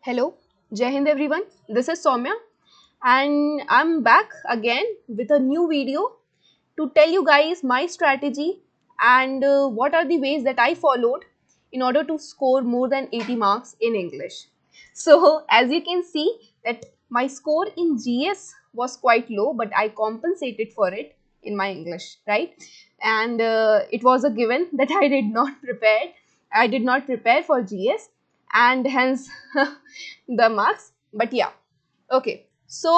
Hello, Jai Hind everyone. This is Soumya and I'm back again with a new video to tell you guys my strategy and what are the ways that I followed in order to score more than 80 marks in English. So as you can see that my score in GS was quite low, but I compensated for it in my English, right? And it was a given that I did not prepare. I did not prepare for GS and hence the marks. But yeah, okay. So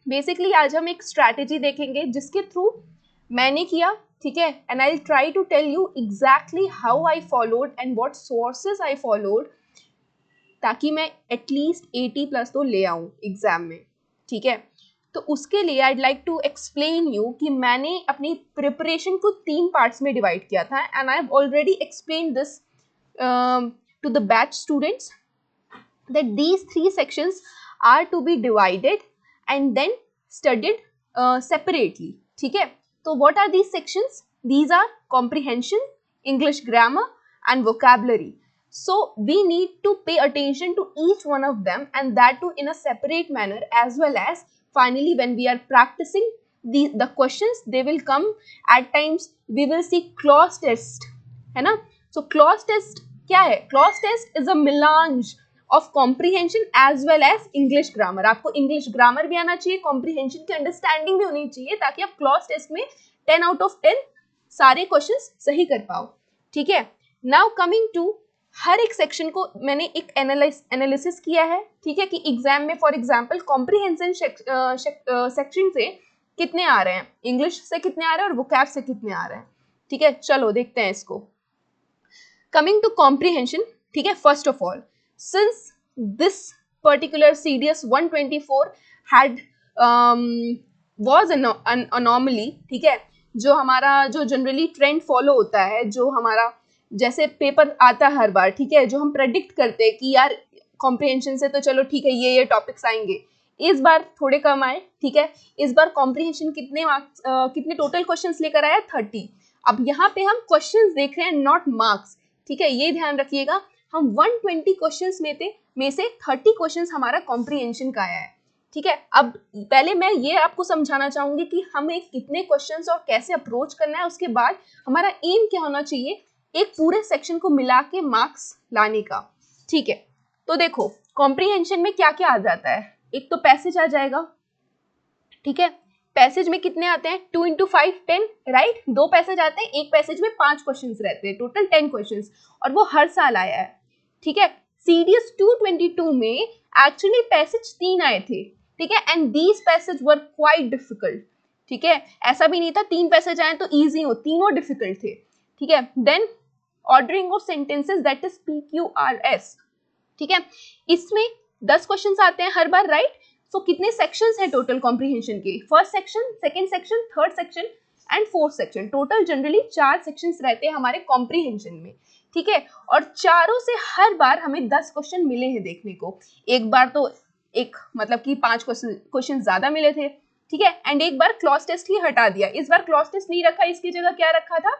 basically आज हम एक strategy देखेंगे जिसके through मैंने किया, ठीक है, and I'll try to tell you exactly how I followed and what sources I followed ताकि मैं एटलीस्ट 80 प्लस तो ले आऊँ एग्जाम में, ठीक है। तो उसके लिए I like to explain you कि मैंने अपनी प्रिपरेशन को 3 पार्ट्स में डिवाइड किया था and I have already explain this to the batch students that these 3 sections are to be divided and then studied separately, ठीक है। तो what are these sections? These are comprehension, English grammar and vocabulary. So we need to pay attention to each one of them and that too in a separate manner, as well as finally when we are practicing the questions, they will come at times we will see clause test, है ना। So clause test क्या है? Clause test is a melange of comprehension as well as English grammar. आपको English grammar भी आना चाहिए, comprehension की understanding भी होनी चाहिए ताकि आप क्लॉज टेस्ट में 10 आउट ऑफ 10 सारे क्वेश्चंस सही कर पाओ, ठीक है। नाउ कमिंग टू हर एक सेक्शन को मैंने एक एनालिसिस किया है, ठीक है, कि एग्जाम में फॉर एग्जांपल कॉम्प्रीहेंशन सेक्शन से कितने आ रहे हैं, इंग्लिश से कितने आ रहे हैं और वोकैब से कितने आ रहे हैं, ठीक है। चलो देखते हैं इसको। कमिंग टू कॉम्प्रीहेंशन, ठीक है, first of all since this particular CDS 124 had was an anomaly, ठीक है, जो हमारा जो जनरली ट्रेंड फॉलो होता है, जो हमारा जैसे पेपर आता है हर बार, ठीक है, जो हम प्रेडिक्ट करते हैं कि यार कॉम्प्रिहेंशन से तो चलो ठीक है ये टॉपिक्स आएंगे, इस बार थोड़े कम आए, ठीक है। इस बार कॉम्प्रिहेंशन कितने मार्क्स कितने टोटल क्वेश्चंस लेकर आया? 30। अब यहाँ पे हम क्वेश्चंस देख रहे हैं, नॉट मार्क्स, ठीक है, ये ध्यान रखिएगा। हम 120 क्वेश्चंस में से 30 क्वेश्चंस हमारा कॉम्प्रिहेंशन का आया है, ठीक है। अब पहले मैं ये आपको समझाना चाहूंगी कि हमें कितने क्वेश्चंस और कैसे अप्रोच करना है, उसके बाद हमारा एम क्या होना चाहिए एक पूरे सेक्शन को मिला के मार्क्स लाने का, ठीक है। तो देखो कॉम्प्रिहेंशन में क्या क्या आ जाता है, एक तो पैसेज आ जाएगा, ठीक है। पैसेज में कितने आते हैं? 2 into 5 10, राइट। 2 पैसेज आते हैं, एक पैसेज में 5 क्वेश्चंस रहते हैं, टोटल 10 क्वेश्चंस, और वो हर साल आया है, ठीक है। CDS 222 में एक्चुअली पैसेज 3 आए थे, ठीक है, and these passage were quite difficult, ठीक है। ऐसा भी नहीं था 3 पैसेज आए तो इजी हो, तीनों डिफिकल्ट थे, ठीक है। Then ordering of sentences, that is PQRS, ठीक है। इसमें 10 क्वेश्चंस आते हैं हर बार, राइट। सो कितने सेक्शंस हैं टोटल कॉम्प्रिहेंशन के? First section, second section, third section and fourth section. Total generally 4 sections रहते हैं हमारे कॉम्प्रिहेंशन में, ठीक है। और चारों से हर बार हमें 10 क्वेश्चन मिले हैं देखने को। एक बार तो एक मतलब कि 5 क्वेश्चन ज्यादा मिले थे, ठीक है, एंड एक बार क्लॉज टेस्ट ही हटा दिया। इस बार क्लॉज टेस्ट नहीं रखा, इसकी जगह क्या रखा था?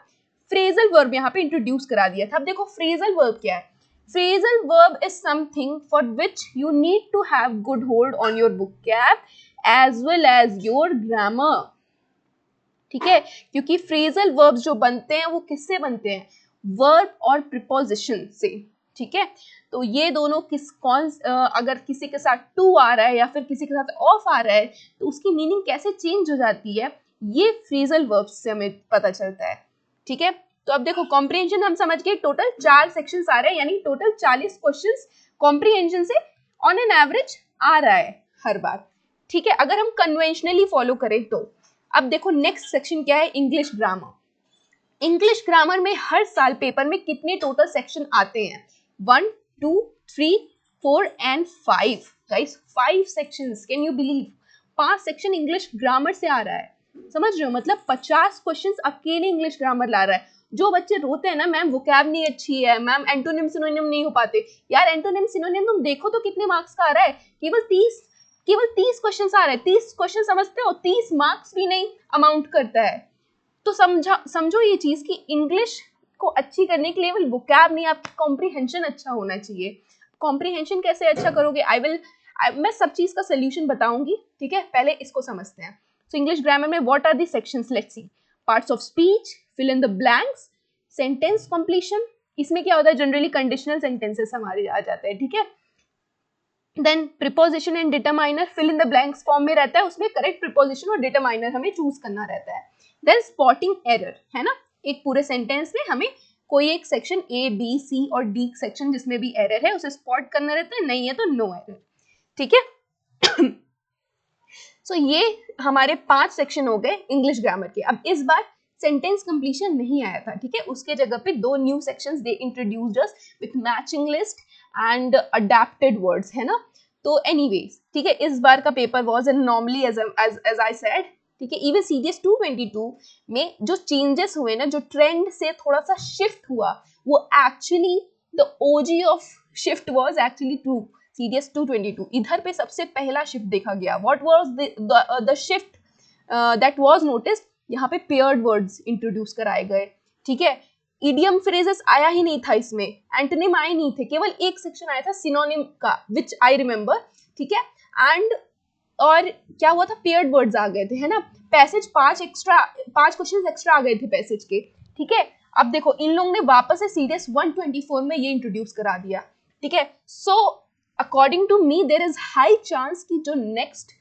फ्रेजल वर्ब यहाँ पे इंट्रोड्यूस करा दिया था। अब देखो फ्रेजल वर्ब क्या है? Phrasal verb is something for which you need to have good hold on your vocab as well as your grammar, ठीक है। क्योंकि phrasal verbs जो बनते हैं वो किससे बनते हैं? verb और preposition से, ठीक है। तो ये दोनों अगर किसी के साथ to आ रहा है या फिर किसी के साथ off आ रहा है तो उसकी मीनिंग कैसे चेंज हो जाती है, ये phrasal verbs से हमें पता चलता है, ठीक है। तो अब देखो कॉम्प्रिहेंशन हम समझ गए, टोटल 4 सेक्शंस आ रहे हैं, यानी टोटल 40 क्वेश्चंस कॉम्प्रिहेंशन से ऑन एन एवरेज आ रहा है हर बार, ठीक है, अगर हम कन्वेंशनली फॉलो करें तो। अब देखो नेक्स्ट सेक्शन क्या है? English grammar. इंग्लिश ग्रामर में हर साल पेपर में कितने टोटल सेक्शन आते हैं? 1 2 3 4 and 5, guys 5 sections. Can you believe? 5 section English grammar से आ रहा है, समझ रहे हो? मतलब 50 क्वेश्चंस अकेले इंग्लिश ग्रामर ला रहा है। जो बच्चे रोते हैं ना मैम वोकैब नहीं अच्छी है, मैम एंटोनिम सिनोनिम नहीं हो पाते, यार एंटोनिम सिनोनिम तुम देखो तो कितने मार्क्स का आ रहा है, केवल 30 क्वेश्चंस आ रहे हैं। 30 क्वेश्चन समझते हो, 30 मार्क्स भी नहीं अमाउंट करता है। तो समझो ये चीज कि इंग्लिश को अच्छी करने के लिए केवल वोकैब नहीं, आपकी कॉम्प्रिहेंशन अच्छा होना चाहिए। कॉम्प्रिहेंशन कैसे अच्छा करोगे, मैं सब चीज का सोल्यूशन बताऊंगी, ठीक है। पहले इसको समझते हैं। सो इंग्लिश ग्रामर में what are the sections, let's see. Parts of speech, fill in the blanks, sentence completion, इसमें क्या होता है, जनरली कंडीशनल सेंटेंसेस हमारे आ जाते हैं, ठीक है। Then preposition and determiner, fill in the blanks form में रहता है, उसमें करेक्ट प्रीपोजिशन और डिटरमाइनर हमें चूज करना रहता है। देन स्पॉटिंग एरर, है ना, एक पूरे सेंटेंस में हमें कोई एक सेक्शन ए बी सी और डी सेक्शन जिसमें भी एरर है उसे स्पॉट करना रहता है, नहीं है तो नो एरर, ठीक है। सो ये हमारे 5 सेक्शन हो गए इंग्लिश ग्रामर के। अब इस बार सेंटेंस कंप्लीशन नहीं आया था, ठीक है, उसके जगह पे 2 new sections they introduced us with matching list and adapted words, है ना। तो एनीवेज, ठीक है, इस बार का paper was normally as I said, ठीक है। इवन सीडीएस 222 में जो चेंजेस हुए ना, जो ट्रेंड से थोड़ा सा शिफ्ट हुआ, वो actually the OG of shift was actually true CDS 222। इधर पे सबसे पहला शिफ्ट देखा गया। What was the shift that was noticed, यहाँ पे पेयर्ड वर्ड्स इंट्रोड्यूस कराए गए, ठीक है। इडियम फ्रेजेस आया ही नहीं था इसमें, एंटोनिम आए नहीं थे, केवल एक सेक्शन आया था सिनोनिम का, विच आई रिमेंबर, ठीक है। एंड और क्या हुआ था, पेयर्ड वर्ड्स आ गए थे, है ना। पैसेज 5 क्वेश्चंस एक्स्ट्रा आ गए थे पैसेज के, ठीक है। अब देखो इन लोगों ने वापस से सीडीएस 124 में ये इंट्रोड्यूस करा दिया, ठीक है। So according to me there is high chance कि जो नेक्स्ट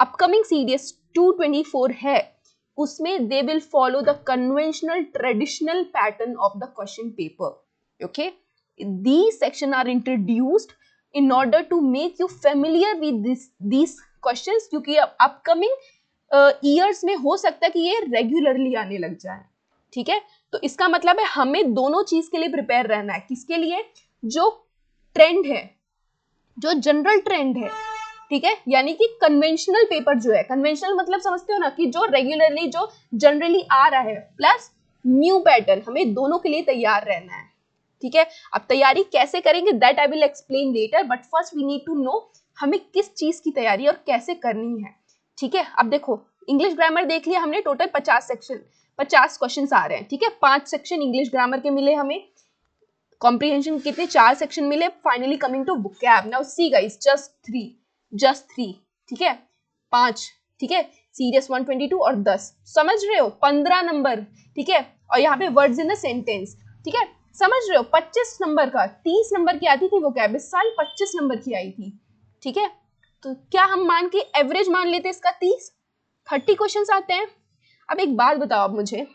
अपकमिंग सीडीएस 224 है उसमें they will follow the conventional traditional pattern of the question paper, okay. these section are introduced in order to make you familiar with these questions, क्योंकि upcoming years में हो सकता है कि ये रेगुलरली आने लग जाए, ठीक है। तो इसका मतलब है हमें दोनों चीज के लिए प्रिपेयर रहना है। किसके लिए, जो ट्रेंड है, जो जनरल ट्रेंड है, ठीक है, यानी कि कन्वेंशनल पेपर जो है, कन्वेंशनल मतलब समझते हो ना, कि जो रेगुलरली जो जनरली आ रहा है, प्लस न्यू पैटर्न, हमें दोनों के लिए तैयार रहना है, ठीक है। अब तैयारी कैसे करेंगे that I will explain later, but first we need to know हमें किस चीज की तैयारी और कैसे करनी है, ठीक है। अब देखो इंग्लिश ग्रामर देख लिया हमने, टोटल 50 क्वेश्चन आ रहे हैं, ठीक है। 5 सेक्शन इंग्लिश ग्रामर के मिले हमें, कॉम्प्रिहेंशन कितने, 4 सेक्शन मिले। Finally coming to vocab, now see guys, just three, ठीक है, 5, ठीक है, सीरियस 122 और 10, समझ रहे हो, 15 नंबर, ठीक है। और यहाँ पे वर्ड्स इन द सेंटेंस, ठीक है, समझ रहे हो, 25 नंबर का, 30 नंबर की आती थी वोकैब, इस साल 25 नंबर की आई थी, ठीक है। तो क्या हम मान के एवरेज मान लेते इसका 30 क्वेश्चन आते हैं। अब एक बात बताओ आप मुझे,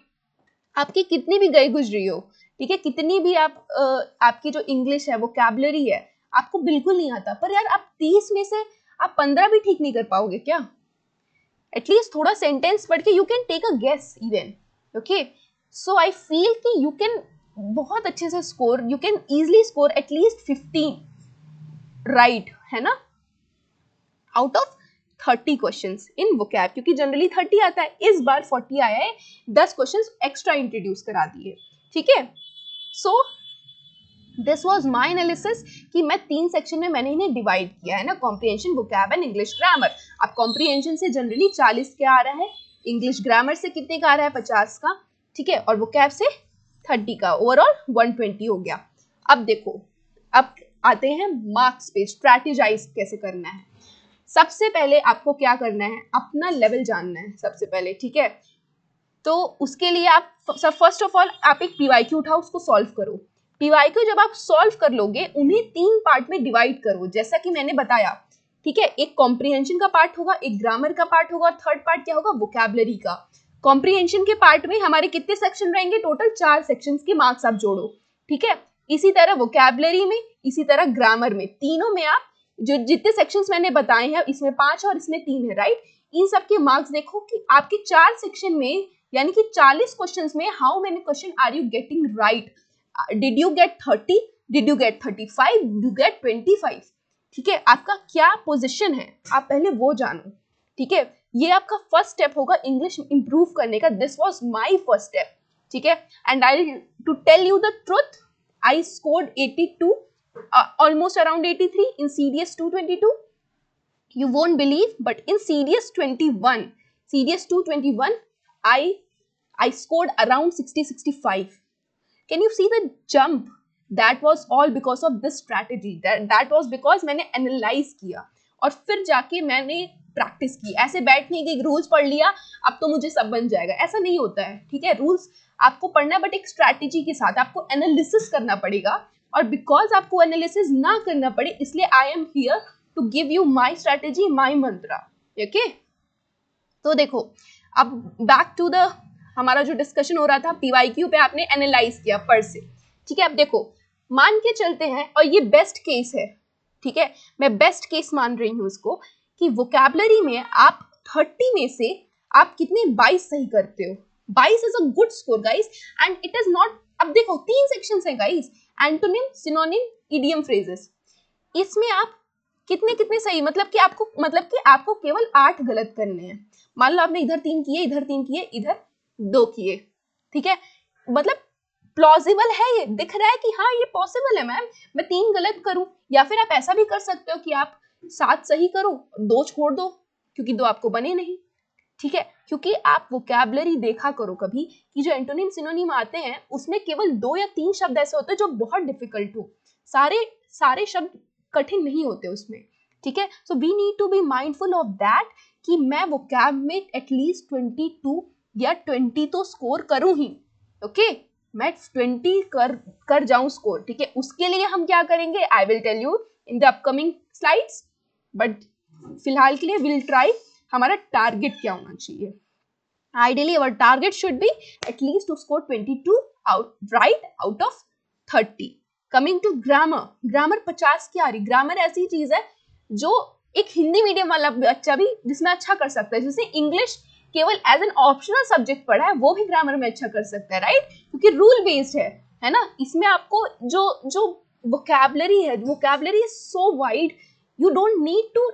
आपकी कितनी भी गई गुजरी हो, ठीक है, कितनी भी आपकी जो इंग्लिश है, वोकैबुलरी है, आपको बिल्कुल नहीं आता, पर यार आप 30 में से आप 15 भी ठीक नहीं कर पाओगे क्या? एटलीस्ट थोड़ा सेंटेंस पढ़ के you can take a guess even, okay. So I feel कि यू कैन बहुत अच्छे से score, you can easily score at least 15 right, है ना, out of 30 questions in vocab, क्योंकि जनरली 30 आता है, इस बार 40 आया है, 10 क्वेश्चंस एक्स्ट्रा इंट्रोड्यूस करा दिए, ठीक है। So this was my analysis कि मैं 3 सेक्शन में मैंने इन्हें डिवाइड किया है ना, comprehension, vocab and English grammar. अब कॉम्प्रिहेंशन से जनरली 40 क्या आ रहा है, इंग्लिश ग्रामर से कितने का आ रहा है, 50 का, ठीक है, और वोकैब से 30 का, ओवरऑल 120 हो गया। अब देखो, अब आते हैं मार्क्स पे, स्ट्रैटेजाइज कैसे करना है। सबसे पहले आपको क्या करना है, अपना लेवल जानना है सबसे पहले, ठीक है। तो उसके लिए आप फर्स्ट ऑफ ऑल आप एक पीवाईक्यू उठाओ, उसको सॉल्व करो। पीवाईक्यू जब आप सॉल्व कर लोगे, उन्हें 3 पार्ट में डिवाइड करो, जैसा कि मैंने बताया, ठीक है। एक कॉम्प्रिहेंशन का पार्ट होगा, एक ग्रामर का पार्ट होगा, और थर्ड पार्ट क्या होगा, वोकैबुलरी का। कॉम्प्रिहेंशन के पार्ट में हमारे कितने सेक्शन रहेंगे, टोटल 4 सेक्शंस के मार्क्स आप जोड़ो, ठीक है। इसी तरह वोकैबुलरी में, इसी तरह ग्रामर में, तीनों में आप जो जितने सेक्शंस मैंने बताए हैं, इसमें 5 और इसमें 3 है, राइट। इन सब के मार्क्स देखो कि आपके 4 सेक्शन में, यानी कि 40 क्वेश्चंस में, how many question are you getting right, did you get 30, did you get 35, did you get 25, ठीक है। आपका क्या पोजीशन है, आप पहले वो जानो, ठीक है। ये आपका फर्स्ट स्टेप होगा इंग्लिश इंप्रूव करने का। This was my first step, ठीक है। And I to tell you the truth, I scored 82, almost around 83 in CDS 222. You won't believe, but in CDS 221, I scored around 60-65. Can you see the jump? That was all because of this strategy, that was because मैंने analyse किया और फिर जाके मैंने practice की। ऐसे बैठ नहीं गई, रूल्स पढ़ लिया अब तो मुझे सब बन जाएगा, ऐसा नहीं होता है। ठीक है, रूल्स आपको पढ़ना है बट एक स्ट्रैटेजी के साथ, आपको एनालिसिस करना पड़ेगा। और बिकॉज आपको एनालिसिस ना करना पड़े इसलिए I am here to give you my strategy, my mantra. Okay, तो देखो अब बैक टू द हमारा जो डिस्कशन हो रहा था पीवाईक्यू पे, आपने एनालाइज किया पर से। ठीक है, अब देखो मान के चलते हैं, और ये बेस्ट केस है, ठीक है, मैं बेस्ट केस मान रही हूँ इसको, कि वोकैबुलरी में आप 30 में से आप कितने 22 सही करते हो। 22 is a good score guys, and it is not, अब देखो 3 सेक्शंस हैं guys, antonym, synonym, idiom phrases. इसमें आप कितने कितने सही, मतलब कि आपको केवल 8 गलत करने हैं। मान लो आपने इधर 3 किए, इधर 3 किए, इधर 2 किए। ठीक है, मतलब प्लॉजिबल है, ये दिख रहा है कि हाँ ये पॉसिबल है मैम, मैं 3 गलत करूं। या फिर आप ऐसा भी कर सकते हो कि आप 7 सही करो, 2 छोड़ दो, क्योंकि 2 आपको बने नहीं। ठीक है, क्योंकि आप वोकैबुलरी देखा करो कभी कि जो एंटोनिम सिनोनिम आते हैं उसमें केवल 2 या 3 शब्द ऐसे होते हैं जो बहुत डिफिकल्ट हो, सारे शब्द कठिन नहीं होते उसमें। ठीक है, so we need to be mindful of that कि मैं वोकैब में एटलीस्ट 22 या 20 तो स्कोर करूं ही। ओके, मैं 20 कर जाऊं स्कोर। ठीक है, उसके लिए हम क्या करेंगे I will tell you in the upcoming slides, but फिलहाल के लिए विल ट्राई। हमारा टारगेट क्या होना चाहिए, ideally our target should be at least to score 22 out of 30। Coming to grammar, grammar 50 की आ रही। ग्रामर ऐसी चीज है जो एक हिंदी मीडियम वाला बच्चा भी जिसमें अच्छा कर सकता है, जिसने इंग्लिश केवल एज एन ऑप्शनल सब्जेक्ट पढ़ा है वो भी ग्रामर में अच्छा कर सकता है, राइट, क्योंकि रूल बेस्ड है ना। इसमें आपको जो वोकैबुलरी है, vocabulary is so wide, you don't need to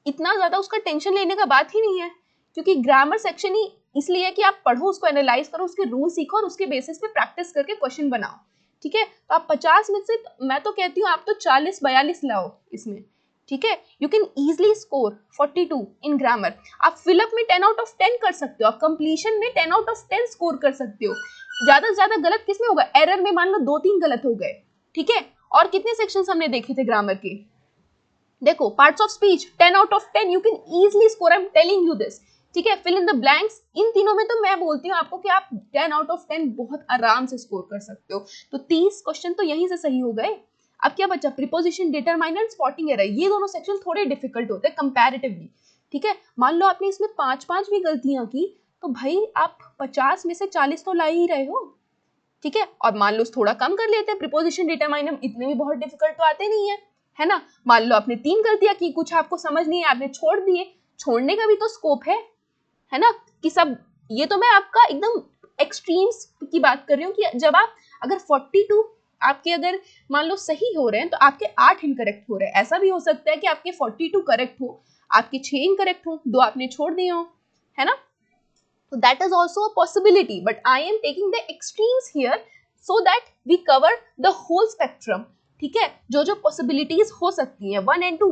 इतना ज्यादा उसका टेंशन लेने का बात ही नहीं है, क्योंकि ग्रामर सेक्शन ही इसलिए है कि आप पढ़ो, उसको एनालाइज करो, उसके रूल सीखो और उसके बेसिस पे प्रैक्टिस करके क्वेश्चन बनाओ। ठीक है, तो आप 50 में से मैं तो कहती हूँ आप तो 40-42 लाओ इसमें। ठीक है, you can easily score 42 in grammar. आप फिलअप में 10 आउट ऑफ 10 कर सकते हो, आप कंप्लीशन में 10 आउट ऑफ 10 स्कोर कर सकते हो। ज्यादा से ज्यादा गलत किसमें होगा, एरर में मान लो 2-3 गलत हो गए। ठीक है, और कितने सेक्शंस हमने देखे थे ग्रामर के, देखो parts of speech 10 out of 10 you can easily score, I am telling you this. ठीक है, फिल इन द ब्लैंक्स, इन तीनों में तो मैं बोलती हूँ आपको कि आप 10 आउट ऑफ 10 बहुत आराम से स्कोर कर सकते हो। तो 30 क्वेश्चन तो यहीं से सही हो गए। अब क्या बचा, प्रीपोजिशन, डिटरमाइनर, स्पॉटिंग एरर। ये दोनों सेक्शन थोड़े डिफिकल्ट होते हैं कंपैरेटिवली। ठीक है, मान लो आपने इसमें 5-5 भी गलतियां की तो भाई आप 50 में से 40 तो ला ही रहे हो। ठीक है, और मान लो थोड़ा कम कर लेते हैं, प्रीपोजिशन, डिटरमाइनर इतने भी बहुत डिफिकल्ट तो आते नहीं है ना। मान लो आपने 3 गलतियां की, कुछ आपको समझ नहीं है, आपने छोड़ दिए, छोड़ने का भी तो स्कोप है ना, कि सब। ये तो मैं आपका एकदम एक्सट्रीम्स की बात कर रही हूँ कि जब आप अगर 42 आपके अगर मान लो सही हो रहे हैं तो आपके 8 इनकरेक्ट हो रहे हैं। ऐसा भी हो सकता है कि आपके 42 करेक्ट हो, आपके 6 इनकरेक्ट हो, 2 आपने छोड़ दिए हो, है ना। So that is also a possibility, but I am taking the extremes here so that we cover the whole spectrum. ठीक है, जो possibilities हो सकती हैं 1 and 2,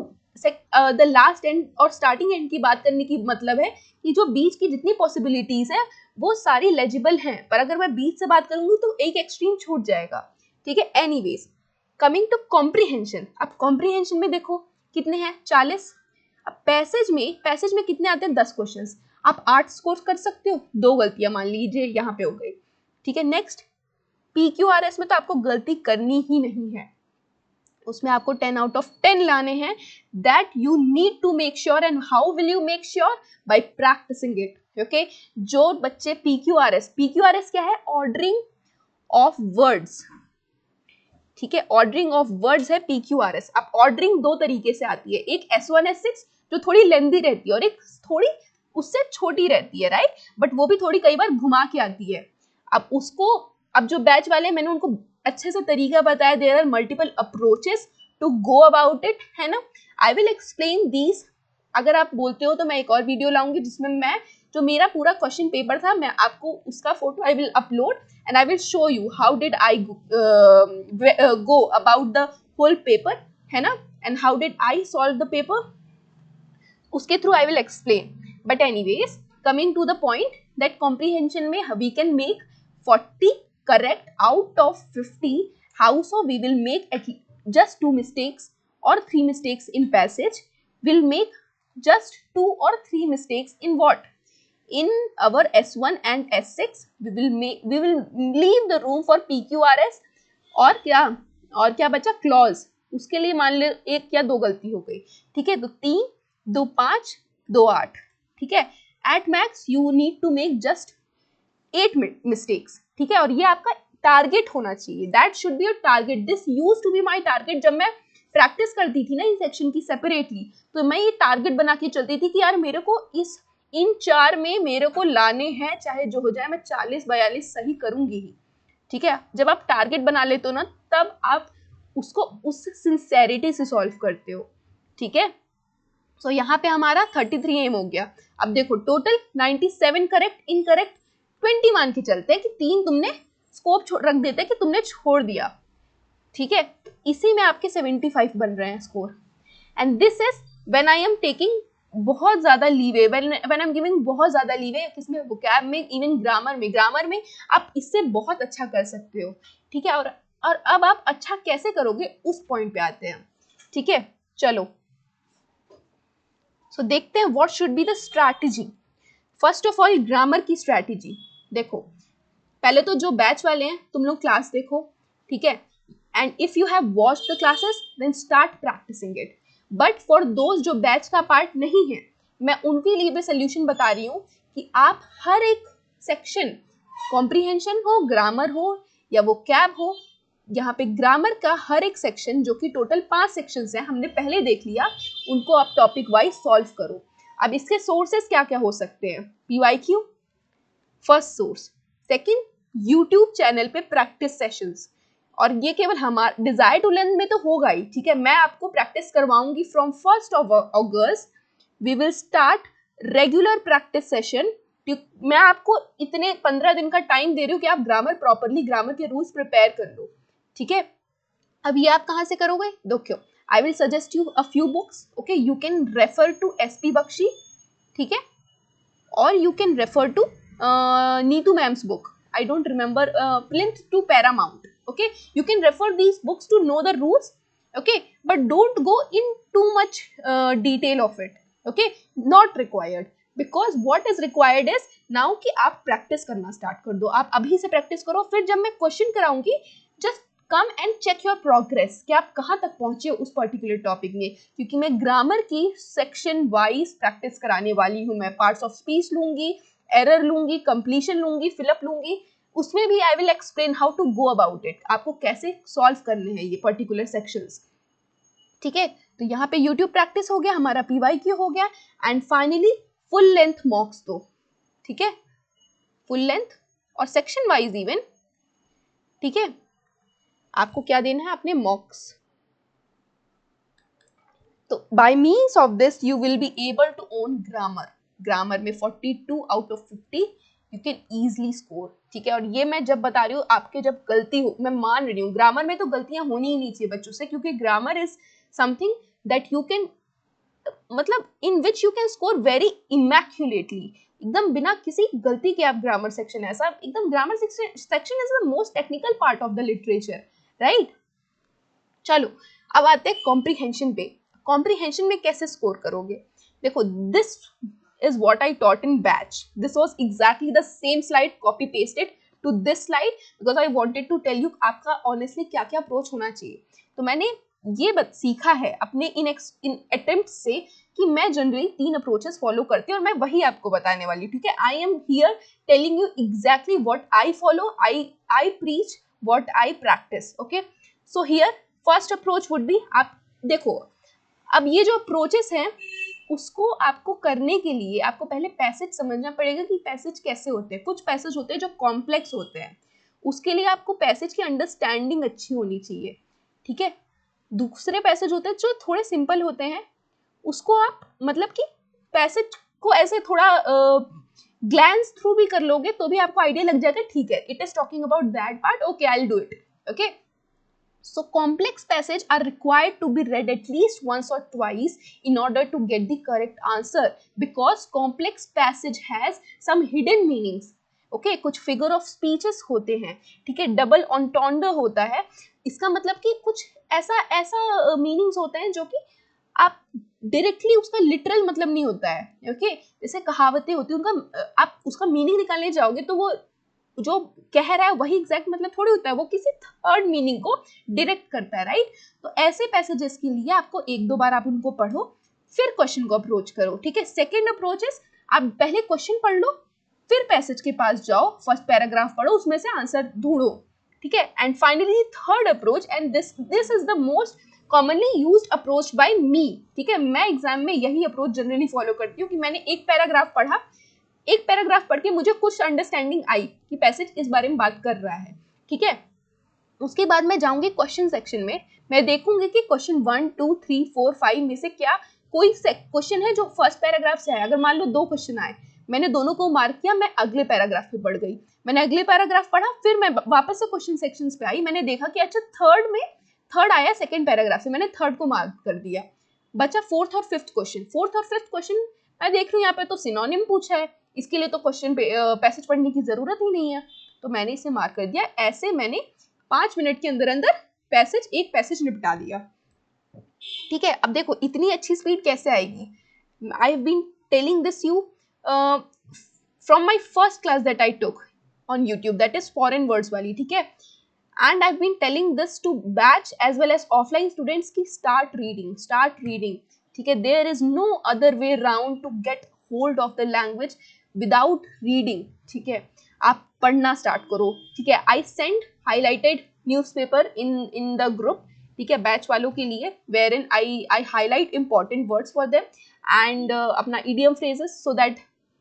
the last end और starting end की बात करने की मतलब है कि जो बीच की जितनी possibilities हैं वो सारी legible हैं, पर अगर मैं बीच से बात करूंगी तो एक extreme छूट जाएगा। ठीक है, anyways coming to comprehension। अब comprehension में देखो कितने हैं, 40। अब पैसेज में कितने आते हैं, 10 क्वेश्चंस। आप 8 स्कोर कर सकते हो, 2 गलतियां मान लीजिए यहाँ पे हो गई। ठीक है, नेक्स्ट PQRS में तो आपको गलती करनी ही नहीं है, उसमें आपको 10 आउट ऑफ 10 लाने हैं। That you need to make sure, and how will you make sure, by practising it. Okay, जो बच्चे PQRS क्या है, ऑर्डरिंग ऑफ वर्ड्स। ठीक है, ऑर्डरिंग ऑफ वर्ड्स है PQRS। अब ऑर्डरिंग 2 तरीके से आती है, एक S1 S6 जो थोड़ी लेंदी रहती है और एक थोड़ी उससे छोटी रहती है, राइट, बट वो भी थोड़ी कई बार घुमा के आती है। अब जो बैच वाले मैंने उनको अच्छे से तरीका बताया, there are multiple approaches to go about it, है ना। I will explain these. अगर आप बोलते हो तो मैं एक और वीडियो लाऊंगी जिसमें मैं जो मेरा पूरा क्वेश्चन पेपर था मैं आपको उसका photo I will upload and I will show you how did I go about the whole paper, है ना, and how did I solve the paper, उसके through I will explain. But anyways coming to the point that comprehension में we can make 40 correct out of 50 how so we will make at just 2 mistakes or 3 mistakes in passage, will make just 2 or 3 mistakes in what, in our S1 and S6 we will leave the room for PQRS और क्या बचा, clause, उसके लिए मान ले 1 या 2 गलती हो गई, ठीक है, तो 3, 2, 5, 2, 8, ठीक है, at max you need to make just 8 mistakes, ठीक है, और ये आपका टारगेट होना चाहिए, that should be your target, this use to be my target. जब मैं प्रैक्टिस करती थी ना इन सेक्शन की सेपरेटली, तो मैं ये टारगेट बना के चलती थी कि यार मेरे को इन 4 में मेरे को लाने हैं, चाहे जो हो जाए मैं 40-42 सही करूंगी ही, ठीक है। जब आप टारगेट बना लेते हो ना, तब आप उसको उस सिंसेरिटी से सॉल्व करते हो, ठीक है। सो यहाँ पे हमारा 33 एम हो गया। अब देखो टोटल 97 करेक्ट, इनकरेक्ट 20 मान के चलते हैं कि 3 तुमने स्कोप रख देते हैं कि तुमने छोड़ दिया, ठीक है, इसी में आपके 75 बन रहे हैं score. And this is when I am taking बहुत ज्यादा leeway, when I am giving बहुत ज्यादा लीवे, किसमें, वोकैब में, इवन ग्रामर में आप इससे बहुत अच्छा कर सकते हो, ठीक है। और अब आप अच्छा कैसे करोगे उस पॉइंट पे आते हैं, ठीक है। चलो सो देखते हैं what should be the strategy. First of all grammar की स्ट्रैटेजी देखो, पहले तो जो बैच वाले हैं तुम लोग क्लास देखो, ठीक है, and if you have watched the classes then start practising it. But for those जो बैच का पार्ट नहीं है, मैं उनके लिए भी सोल्यूशन बता रही हूँ कि आप हर एक सेक्शन, कॉम्प्रीहेंशन हो, ग्रामर हो या वो कैब हो, यहाँ पे ग्रामर का हर एक सेक्शन जो कि टोटल 5 सेक्शंस हैं, हमने पहले देख लिया, उनको आप टॉपिक वाइज सॉल्व करो। अब इसके सोर्सेस क्या क्या हो सकते हैं, PYQ first source, second YouTube channel पे प्रैक्टिस सेशंस, और ये केवल हमारा डिजायर टू लर्न में तो होगा ही, ठीक है, मैं आपको प्रैक्टिस करवाऊंगी from 1 August we will start regular practice session. मैं आपको इतने 15 दिन का टाइम दे रही हूँ कि आप ग्रामर प्रॉपरली, ग्रामर के रूल्स प्रिपेयर कर लो, ठीक है। अब ये आप कहाँ से करोगे, देखो I will suggest you a few books, okay, you can refer to SP Bakshi, ठीक है, और you can refer to Neetu ma'am's book, I don't remember, Plinth to Paramount, okay, you can refer these books to know the rules, okay, but don't go in too much detail of it, okay, not required, because what is required is now कि आप practice करना start कर दो, आप अभी से practice करो, फिर जब मैं क्वेश्चन कराऊंगी just come and check your progress कि आप कहाँ तक पहुंचे उस पर्टिकुलर टॉपिक में, क्योंकि मैं ग्रामर की सेक्शन वाइज प्रैक्टिस कराने वाली हूँ, मैं पार्ट्स ऑफ स्पीच लूंगी, एरर लूंगी, कंप्लीशन लूंगी, फिलअप लूंगी, उसमें भी I will explain how to go about it, आपको कैसे सॉल्व करने हैं ये पर्टिकुलर सेक्शंस, ठीक है। तो यहाँ पे यूट्यूब प्रैक्टिस हो गया, हमारा PYQ हो गया, and finally full length mocks दो, ठीक है, फुल लेंथ और सेक्शन वाइज इवन, ठीक है। आपको क्या देना है, अपने मॉक्स। तो by means of this you will be able to own grammar में 42 out of 50 you can easily score, ठीक है। और ये मैं जब बता रही हूँ, आपके जब गलती हो, मैं मान रही हूँ ग्रामर में तो गलतियां होनी ही नहीं चाहिए बच्चों से, क्योंकि grammar is something that you can, मतलब in which you can score very immaculately, एकदम बिना किसी गलती के आप ग्रामर सेक्शन, ऐसा एकदम grammar section is the most technical part of the literature, right. चलो अब आते हैं कॉम्प्रीहेंशन पे। कॉम्प्रीहेंशन में कैसे स्कोर करोगे, देखो this is what I taught in batch. This was exactly the same slide, copy pasted to this slide because I wanted to tell you आपका honestly क्या क्या अप्रोच होना चाहिए। तो मैंने ये सीखा है अपने इन अटेम्प्ट से कि मैं जनरली 3 अप्रोचेस फॉलो करती हूँ और मैं वही आपको बताने वाली हूँ, ठीक है। आई am here telling you exactly what I follow, I preach what I practice, okay. So here first approach would be, आप देखो अब ये जो अप्रोचेस हैं उसको आपको करने के लिए आपको पहले पैसेज समझना पड़ेगा कि पैसेज कैसे होते हैं। कुछ पैसेज होते हैं जो कॉम्प्लेक्स होते हैं, उसके लिए आपको पैसेज की अंडरस्टैंडिंग अच्छी होनी चाहिए, ठीक है। दूसरे पैसेज होते हैं जो थोड़े सिंपल होते हैं, उसको आप मतलब कि पैसेज को ऐसे थोड़ा ग्लैंस थ्रू भी कर लोगे तो भी आपको आइडिया लग जाएगा, ठीक है, it is talking about that part, okay I will do it, okay. So complex passages are required to be read at least once or twice in order to get the correct answer, because complex passage has some hidden meanings. Okay कुछ figure of speeches होते हैं, ठीक है, double ऑन्टोंडर होता है, इसका मतलब कि कुछ ऐसा ऐसा मीनिंग्स होते हैं जो कि आप डायरेक्टली उसका लिटरल मतलब नहीं होता है, ओके जैसे कहावतें होती है उनका आप उसका मीनिंग निकालने जाओगे तो वो जो कह रहा है वही एग्जैक्ट मतलब थोड़ी होता है, वो किसी थर्ड मीनिंग को डायरेक्ट करता है, राइट। तो ऐसे पैसेजेस के लिए आपको एक दो बार आप उनको पढ़ो, फिर क्वेश्चन को अप्रोच करो, ठीक है। सेकेंड अप्रोच इज आप पहले क्वेश्चन पढ़ लो, फिर पैसेज के पास जाओ, फर्स्ट पैराग्राफ पढ़ो, उसमें से आंसर ढूंढो, ठीक है। And finally third approach, and this is the most commonly used approach by me, ठीक है। मैं एग्जाम में यही अप्रोच जनरली फॉलो करती हूँ कि मैंने एक पैराग्राफ पढ़ा, एक पैराग्राफ पढ़ के मुझे कुछ अंडरस्टैंडिंग आई कि पैसेज इस बारे में बात कर रहा है, ठीक है। उसके बाद मैं जाऊंगी क्वेश्चन सेक्शन में, मैं देखूंगी कि क्वेश्चन 1 2 3 4 5 में से क्या कोई क्वेश्चन है जो फर्स्ट पैराग्राफ से है। अगर मान लो 2 क्वेश्चन आए, मैंने दोनों को मार्क किया, मैं अगले पैराग्राफ पे बढ़ गई, मैंने अगले पैराग्राफ पढ़ा, फिर मैं वापस से क्वेश्चन सेक्शन पे आई, मैंने देखा कि अच्छा थर्ड आया सेकेंड पैराग्राफ से, मैंने थर्ड को मार्क कर दिया, बचा फोर्थ और फिफ्थ क्वेश्चन। मैं देख रही हूँ यहाँ पे तो सिनोनिम पूछा है, इसके लिए तो क्वेश्चन पैसेज पढ़ने की जरूरत ही नहीं है, तो मैंने इसे मार्क कर दिया। ऐसे मैंने 5 मिनट के अंदर अंदर एक पैसेज निपटा दिया, ठीक है। अब देखो इतनी अच्छी स्पीड कैसे आएगी, I have been telling this you from my first class that I took on YouTube, that is foreign words वाली, ठीक है। And I have been telling this to batch as well as offline students की start reading, ठीक है। There is no other way round to get hold of the language without reading, ठीक है। आप पढ़ना स्टार्ट करो, ठीक है। I send highlighted newspaper in the group, ठीक है, बैच वालों के लिए, where in I highlight important words for them and अपना इडियम फ्रेजेस सो दैट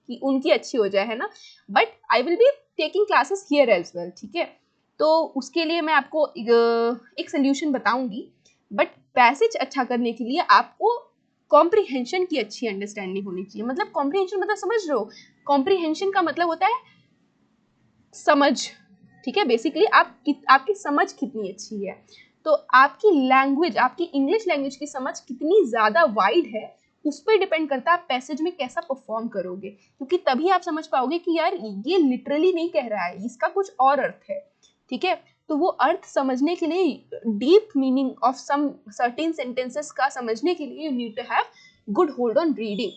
कि उनकी अच्छी हो जाए, है ना। But I will be taking classes here as well, ठीक है। तो उसके लिए मैं आपको एक सोल्यूशन बताऊंगी, बट पैसेज अच्छा करने के लिए आपको कॉम्प्रीहेंशन की अच्छी अंडरस्टैंडिंग होनी चाहिए। मतलब कॉम्प्रीहेंशन मतलब समझ रहे हो, कॉम्प्रीहेंशन का मतलब होता है समझ, ठीक है। बेसिकली आपकी समझ कितनी अच्छी है, तो आपकी लैंग्वेज, आपकी इंग्लिश लैंग्वेज की समझ कितनी ज़्यादा वाइड है, उस पर डिपेंड करता है आप पैसेज में कैसा परफॉर्म करोगे, क्योंकि तभी आप समझ पाओगे कि यार ये लिटरली नहीं कह रहा है, इसका कुछ और अर्थ है, ठीक है। तो वो अर्थ समझने के लिए, deep meaning of some certain sentences का समझने के लिए you need to have good hold on reading.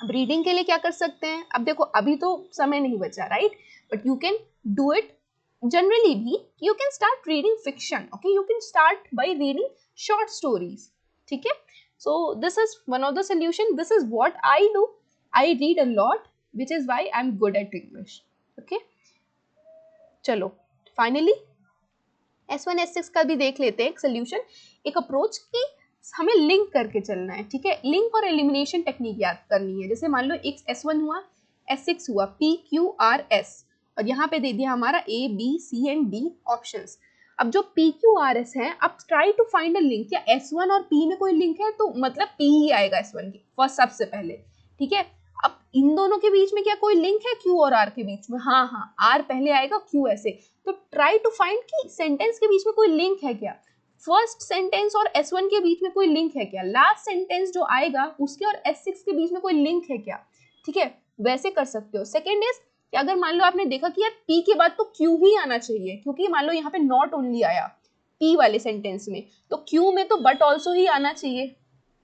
अब रीडिंग के लिए क्या कर सकते हैं, अब देखो अभी तो समय नहीं बचा, right, but you can do it generally भी, you can start reading fiction, okay, you can start by reading short stories, ठीक है। so this is one of the solution, this is what I do, I read a lot, which is why I'm good at English, okay। चलो finally S1 S6 का भी देख लेते हैं एक solution, एक अप्रोच की हमें लिंक करके चलना है, ठीक है। लिंक और एलिमिनेशन टेक्निक याद करनी है। जैसे मान लो एक S1 हुआ, S6 हुआ, PQRS, और यहाँ पे दे दिया हमारा A B C and D options. अब जो PQRS है, अब try to find a link, या S1 और P में कोई लिंक है तो मतलब P ही आएगा S1 की फर्स्ट सबसे पहले, ठीक है। अब इन दोनों के बीच में क्या कोई लिंक है Q और R के बीच में, हाँ R पहले आएगा Q ऐसे, तो ट्राई टू फाइंड कि सेंटेंस के बीच में कोई लिंक है क्या, फर्स्ट सेंटेंस और S1 के बीच में कोई लिंक है क्या, लास्ट सेंटेंस जो आएगा उसके और S6 के बीच में कोई लिंक है क्या, ठीक है, वैसे कर सकते हो। सेकेंड इज कि अगर मान लो आपने देखा कि यार P के बाद तो Q ही आना चाहिए, क्योंकि मान लो यहाँ पे नॉट ओनली आया P वाले सेंटेंस में, तो Q में तो बट ऑल्सो ही आना चाहिए,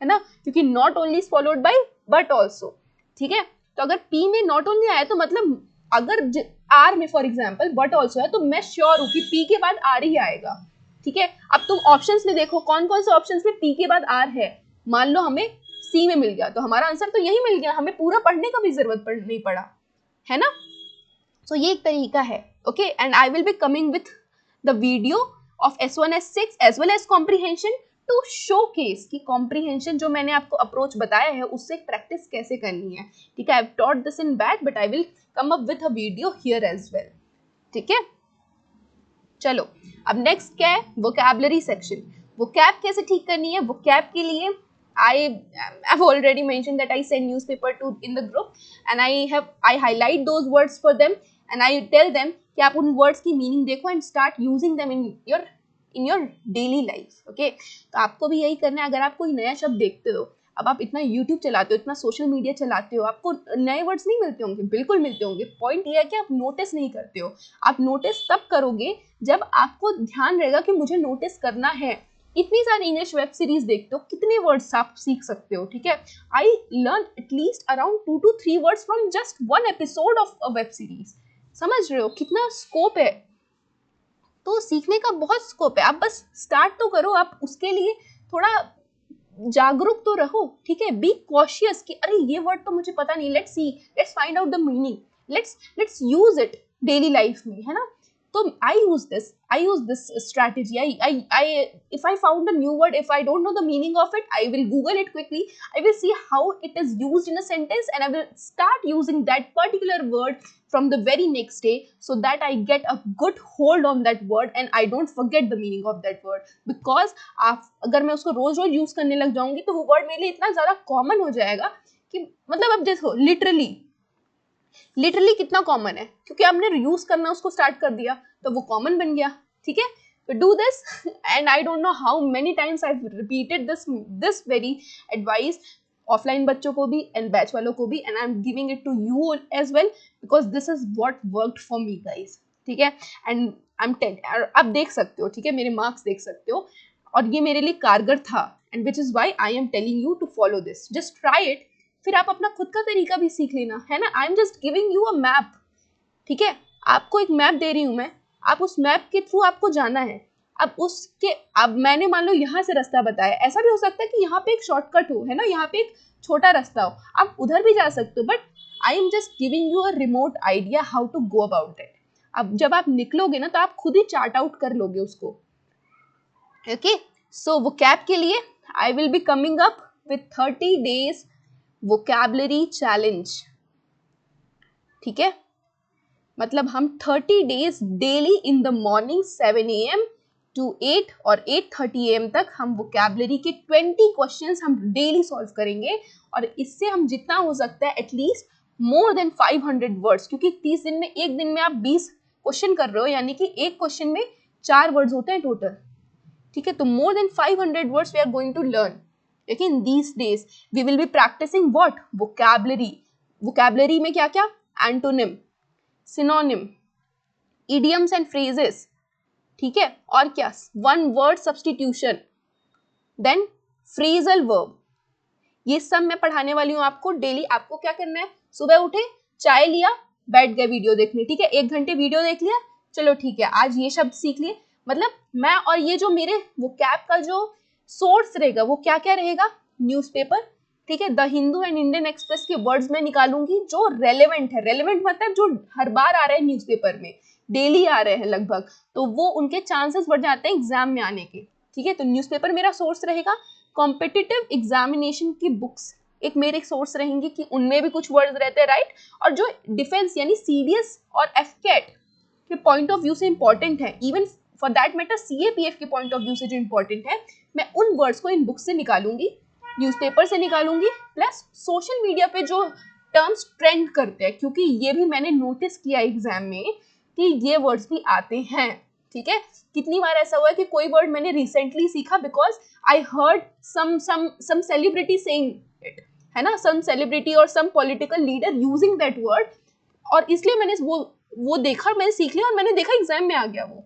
है ना, क्योंकि not only is followed by but also, ठीक है। तो अगर P में नॉट ओनली आया तो मतलब अगर R में फॉर एग्जाम्पल बट ऑल्सो है, तो मैं श्योर हूँ कि P के बाद R ही आएगा, ठीक है। अब तुम ऑप्शंस में देखो कौन कौन से ऑप्शंस में P के बाद R है, मान लो हमें C में मिल गया तो हमारा आंसर तो यही मिल गया, हमें पूरा पढ़ने का भी जरूरत नहीं पड़ा, है ना। So ये एक तरीका है, okay, and I will be coming with the video of S1 S6 as well as comprehension to showcase कि comprehension जो मैंने आपको approach बताया है उससे प्रैक्टिस कैसे करनी है, ठीक है। I've taught this in back but I will come up with a video here as well, ठीक है। चलो अब नेक्स्ट क्या है, vocabulary section। vocab कैसे ठीक करनी है, vocab के लिए I've already mentioned that I send newspaper to in the group and I highlight those words for them and I tell them कि आप उन words की meaning देखो and start using them in your daily life, okay। तो आपको भी यही करना है। अगर आप कोई नया शब्द देखते हो, अब आप इतना यूट्यूब चलाते हो, इतना सोशल मीडिया चलाते हो, आपको नए वर्ड्स नहीं मिलते होंगे? बिल्कुल मिलते होंगे। पॉइंट ये है कि आप नोटिस नहीं करते हो। आप नोटिस तब करोगे जब आपको ध्यान रहेगा कि मुझे नोटिस करना है। इतनी सारी इंग्लिश वेब सीरीज देखते हो, कितने वर्ड्स आप सीख सकते हो, ठीक है? I learn at least around 2 to 3 words from just one episode of a web series. समझ रहे हो कितना स्कोप है? तो सीखने का बहुत स्कोप है। आप बस स्टार्ट तो करो, आप उसके लिए थोड़ा जागरूक तो रहो, ठीक है? बी कॉशियस कि अरे ये वर्ड तो मुझे पता नहीं, let's see, let's find out the meaning, let's use it daily life में, है ना? तो I use this strategy. If I found a new word, if I don't know the meaning of it, I will Google it quickly. I will see how it is used in a sentence, and I will start using that particular word from the very next day, so that I get a good hold on that word and I don't forget the meaning of that word. Because अगर मैं उसको रोज रोज use करने लग जाऊंगी तो वो word मेरे लिए इतना ज्यादा कॉमन हो जाएगा कि मतलब अब देखो लिटरली कितना कॉमन है, क्योंकि आपने यूज करना उसको स्टार्ट कर दिया तो वो कॉमन बन गया, ठीक है? तो do this, and I don't know how many times I repeated this very advice, offline बच्चों को भी एंड बैच वालों को भी, and I am giving it to you as well, because this is what worked for me guys, ठीक है? And I M आप देख सकते हो, ठीक है? मेरे मार्क्स देख सकते हो, और ये मेरे लिए कारगर था, and which is why I am telling you to follow this. Just try it, फिर आप अपना खुद का तरीका भी सीख लेना, है ना? आई am just giving you a map, ठीक है? आपको एक मैप दे रही हूँ मैं, आप उस मैप के थ्रू आपको जाना है। अब मैंने मान लो यहाँ से रास्ता बताया, ऐसा भी हो सकता है कि यहाँ पे एक शॉर्टकट हो, है ना? यहाँ पे एक छोटा रास्ता हो, आप उधर भी जा सकते हो, but I am just giving you a remote idea how to go about it. अब जब आप निकलोगे ना तो आप खुद ही चार्ट आउट कर लोगे उसको, ओके? सो वोकैब के लिए आई will be coming up with 30 days vocabulary challenge, ठीक है? मतलब हम 30 days daily in the morning 7 AM to 8 और 8:30 AM तक हम वोकैबुलरी के 20 क्वेश्चंस हम डेली सॉल्व करेंगे, और इससे हम जितना हो सकता है एटलीस्ट मोर देन 500 वर्ड्स, क्योंकि 30 दिन में, एक दिन में आप 20 क्वेश्चन कर रहे हो, यानी कि एक क्वेश्चन में 4 वर्ड्स होते हैं टोटल, ठीक है? तो more than 500 words we are going to learn. लेकिन these days we will be practicing what? vocabulary. vocabulary में क्या क्या? Antonym, synonym, idioms and phrases, ठीक है? और क्या? One word substitution, then phrasal verb, ये सब मैं पढ़ाने वाली हूँ आपको डेली। आपको क्या करना है? सुबह उठे, चाय लिया, बैठ गए वीडियो देखने, ठीक है? 1 घंटे वीडियो देख लिया, चलो ठीक है, आज ये शब्द सीख लिए। मतलब मैं, और ये जो मेरे वोकैब का जो सोर्स रहेगा वो क्या क्या रहेगा? न्यूज़पेपर, ठीक है? The Hindu and Indian express के वर्ड्स में निकालूंगी जो रेलेवेंट है। रेलेवेंट मतलब जो हर बार आ रहे हैं न्यूज़पेपर में, डेली आ रहे हैं लगभग, तो वो उनके चांसेस बढ़ जाते हैं एग्जाम में आने के, ठीक है? तो न्यूज़पेपर मेरा सोर्स रहेगा। कॉम्पिटिटिव एग्जामिनेशन की बुक्स एक मेरे सोर्स रहेंगी कि उनमें भी कुछ वर्ड्स रहते हैं, राइट? और जो डिफेंस यानी सीडीएस और एफकेट के पॉइंट ऑफ व्यू से इंपॉर्टेंट है, even for that matter CAPF के पॉइंट ऑफ व्यू से जो इंपॉर्टेंट है, मैं उन वर्ड्स को इन बुक से निकालूंगी, न्यूज़पेपर से निकालूंगी, प्लस सोशल मीडिया पे जो टर्म्स ट्रेंड करते हैं, क्योंकि ये भी मैंने नोटिस किया एग्जाम में कि ये वर्ड्स भी आते हैं, ठीक है? कितनी बार ऐसा हुआ है कि कोई वर्ड मैंने रिसेंटली सीखा because I heard some celebrity saying it, है ना? सम सेलिब्रिटी और some political leader using that word, और इसलिए मैंने वो देखा, मैंने सीख लिया, और मैंने देखा एग्जाम में आ गया वो,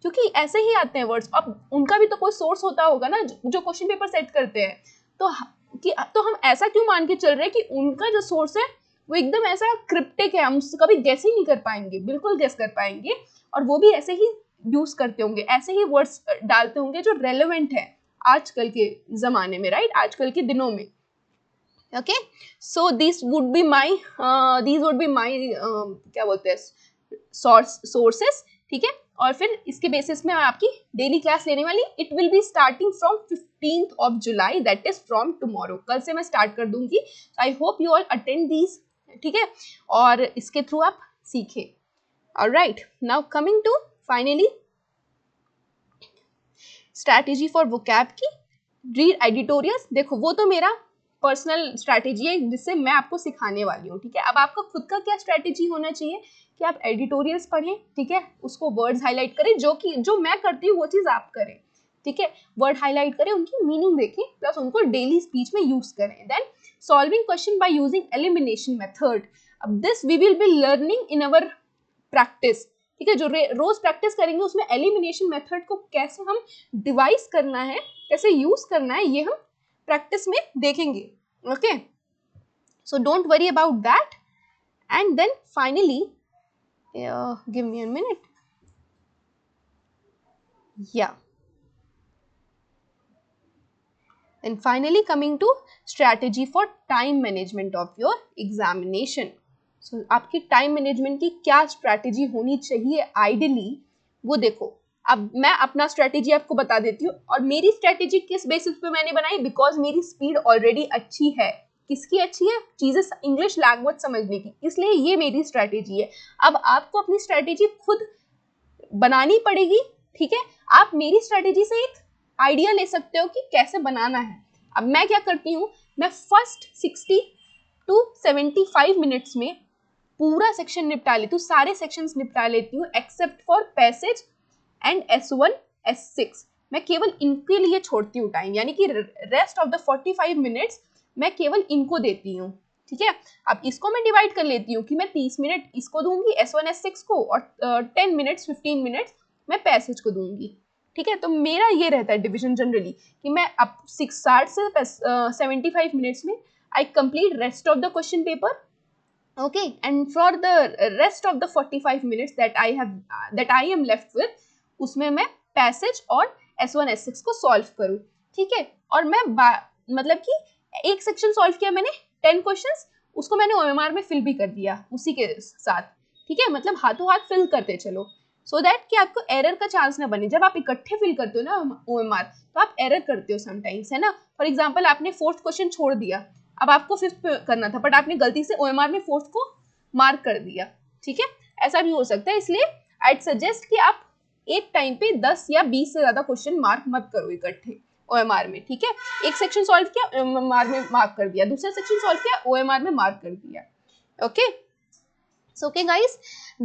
क्योंकि ऐसे ही आते हैं वर्ड्स। अब उनका भी तो कोई सोर्स होता होगा ना, जो क्वेश्चन पेपर सेट करते हैं, तो हम ऐसा क्यों मान के चल रहे हैं कि उनका जो सोर्स है वो एकदम ऐसा क्रिप्टिक है, हम कभी गेस ही नहीं कर पाएंगे, बिल्कुल गेस कर पाएंगे, और वो भी ऐसे ही यूज करते होंगे, ऐसे ही वर्ड्स डालते होंगे जो रेलेवेंट है आजकल के जमाने में, राइट? आजकल के दिनों में, okay? So this would be my क्या बोलते हैं, सोर्सेस, ठीक है? और फिर इसके बेसिस में मैं आपकी डेली क्लास लेने वाली। It will be starting from 15th of July, that is from tomorrow, कल से मैं स्टार्ट कर दूंगी। I hope you all attend these, ठीक है? और इसके थ्रू आप सीखे। Alright, now coming to finally strategy for vocab की, रीड एडिटोरियल्स। देखो वो तो मेरा पर्सनल स्ट्रैटेजी है जिससे मैं आपको सिखाने वाली हूँ, ठीक है? अब आपका खुद का क्या स्ट्रैटेजी होना चाहिए कि आप एडिटोरियल्स पढ़ें, ठीक है? उसको वर्ड्स हाईलाइट करें, जो मैं करती हूँ वो चीज़ आप करें, ठीक है, वर्ड हाईलाइट करें, उनकी मीनिंग देखें, प्लस उनको डेली स्पीच में यूज करें। Then solving question by using elimination method. अब this we will be learning in our practice, ठीक है, जो रोज प्रैक्टिस करेंगे उसमें एलिमिनेशन मेथड को कैसे हम डिवाइस करना है, कैसे यूज करना है, ये हम प्रैक्टिस में देखेंगे। Okay, so don't worry about that. And then finally give me a minute, या and finally coming to strategy for time management of your examination. So आपकी टाइम मैनेजमेंट की क्या स्ट्रैटेजी होनी चाहिए आइडियली, वो देखो। अब मैं अपना स्ट्रैटेजी आपको बता देती हूँ, और मेरी स्ट्रैटेजी किस बेसिस पे मैंने बनाई, बिकॉज मेरी स्पीड ऑलरेडी अच्छी है। किसकी अच्छी है? चीजें इंग्लिश लैंग्वेज समझने की, इसलिए ये मेरी स्ट्रैटेजी है। अब आपको अपनी स्ट्रैटेजी खुद बनानी पड़ेगी, ठीक है। आप मेरी स्ट्रैटेजी से एक आइडिया ले सकते हो कि कैसे बनाना है। अब मैं क्या करती हूँ, मैं फर्स्ट 60 to 75 मिनट्स में पूरा सेक्शन निपटा लेती हूँ, सारे सेक्शंस निपटा लेती हूँ except for passage and S1 S6। मैं केवल इनके लिए छोड़ती हूँ टाइम, यानी कि रेस्ट ऑफ द 45 मिनट्स मैं केवल इनको देती हूँ, ठीक है। अब इसको मैं डिवाइड कर लेती हूँ कि मैं 30 मिनट इसको दूंगी S1 S6 को, और 10 मिनट्स 15 मिनट्स मैं पैसेज को दूंगी, ठीक है। तो मेरा ये रहता है डिवीजन जनरली कि मैं अब 60 से 75 मिनट्स में आई complete rest of the question paper, okay, and for the rest of the 45 minutes that I am left with, उसमें मैं पैसेज और S1 S6 को सॉल्व करूँ, ठीक है। और मैं मतलब कि एक सेक्शन सॉल्व किया मैंने 10 क्वेश्चंस, उसको मैंने OMR में फिल भी कर दिया उसी के साथ, ठीक है। मतलब हाथों हाथ फिल करते चलो, सो दैट कि आपको एरर का चांस ना बने। जब आप इकट्ठे फिल करते हो ना OMR, तो आप एरर करते हो समटाइम्स, है ना। फॉर एग्जाम्पल आपने 4th क्वेश्चन छोड़ दिया, अब आपको 5th करना था, बट आपने गलती से OMR में 4th को मार्क कर दिया, ठीक है। ऐसा भी हो सकता है, इसलिए आई सजेस्ट कि आप एक टाइम पे 10 या 20 से ज्यादा क्वेश्चन मार्क मत करो इकट्ठे OMR में, ठीक है। एक सेक्शन सॉल्व किया OMR में मार्क कर दिया, दूसरा सेक्शन सॉल्व किया OMR में मार्क कर दिया, okay. So okay guys,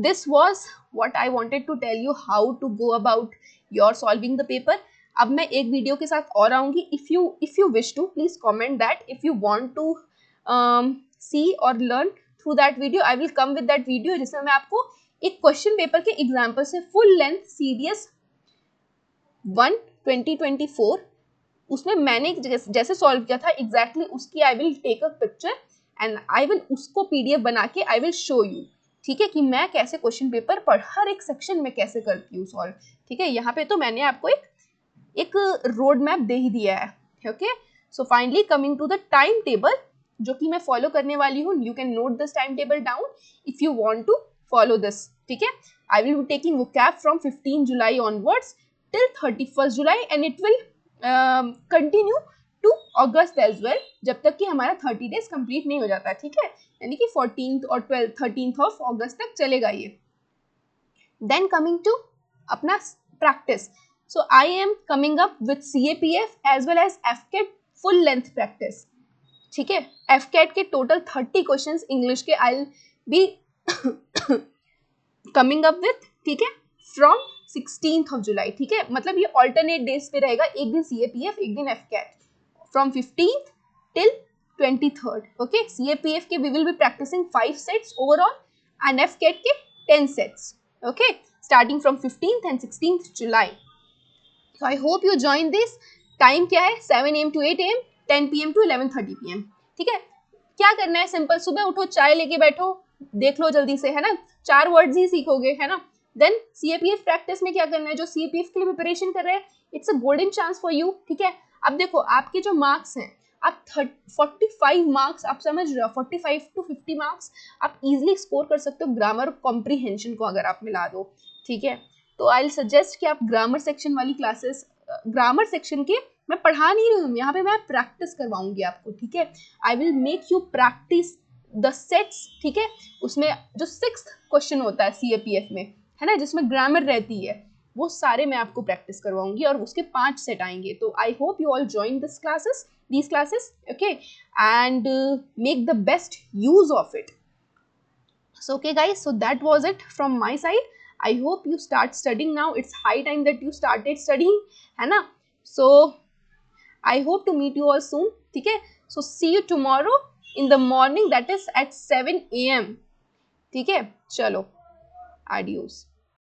this was what I wanted to tell you how to go about your solving the paper. अब मैं एक वीडियो के साथ और आऊंगी। if you wish to, please comment that if you want to see or learn through that video, I will come with that video जिसमें मैं आपको एक क्वेश्चन पेपर के एग्जाम्पल से फुल लेंथ CDS 1 2024 उसमें मैंने जैसे सॉल्व किया था एग्जैक्टली उसकी I will take a picture and I will उसको PDF बना के आई विल शो यू, ठीक है, कि मैं कैसे क्वेश्चन पेपर पर हर एक सेक्शन में कैसे करती हूँ सॉल्व, ठीक है। यहाँ पे तो मैंने आपको एक रोड मैप दे ही दिया है, okay. So finally coming to the time table जो कि मैं फॉलो करने वाली हूँ, you can note this time table down if you want to follow this, ठीक है। I will be taking vocab from 15 July onwards till 31 July and it will continue to August as well, जब तक कि हमारा 30 days complete नहीं हो जाता, ठीक है। यानी कि 14th और 13th ऑफ अगस्त तक चलेगा ये। देन कमिंग टू अपना practice, so I am coming up with CAPF as well as FCAT full length practice, ठीक है। FCAT के टोटल 30 क्वेश्चंस इंग्लिश के I will be coming up with, ठीक है, फ्रॉम 16th ऑफ जुलाई, ठीक है। मतलब ये ऑल्टरनेट डेज पे रहेगा, एक दिन CAPF एक दिन FCAT, from 15th till 23rd, okay। CAPF के we will be practicing 5 sets overall and FCAT के 10 sets, okay, starting from 15th and 16th July. So I hope you join this. Time क्या है 7 AM to 8 AM, 10 PM to 11:30 PM, ठीक है। क्या करना है, simple, सुबह उठो, चाय लेके बैठो, देख लो जल्दी से, है ना, 4 वर्ड्स ही सीखोगे, है ना। देन CAPF प्रैक्टिस में क्या करना है, जो CAPF के लिए प्रिपरेशन कर रहे हैं, it's a golden chance for you, ठीक है। अब देखो आपके जो मार्क्स हैं, आप 45 मार्क्स, आप समझ रहे हो, 45 to 50 मार्क्स आप इजीली स्कोर कर सकते हो ग्रामर कॉम्प्रीहेंशन को अगर आप मिला दो, ठीक है। तो आई विल सजेस्ट कि आप ग्रामर सेक्शन वाली क्लासेस, ग्रामर सेक्शन के मैं पढ़ा नहीं रही हूँ यहाँ पे, मैं प्रैक्टिस करवाऊंगी आपको, ठीक है। I will make you practice the sets, ठीक है। उसमें जो 6th क्वेश्चन होता है CAPF में, है ना, जिसमें ग्रामर रहती है, वो सारे मैं आपको प्रैक्टिस करवाऊंगी और उसके 5 सेट आएंगे। तो आई hope you all join these classes, okay, and make the best use of it. So okay guys, so that was it from my side. I hope you start studying now. It's high time that you started studying, है ना। So I hope to meet you all soon, ठीक है। So see you tomorrow in the morning, that is at 7 AM, ठीक है। चलो, adios.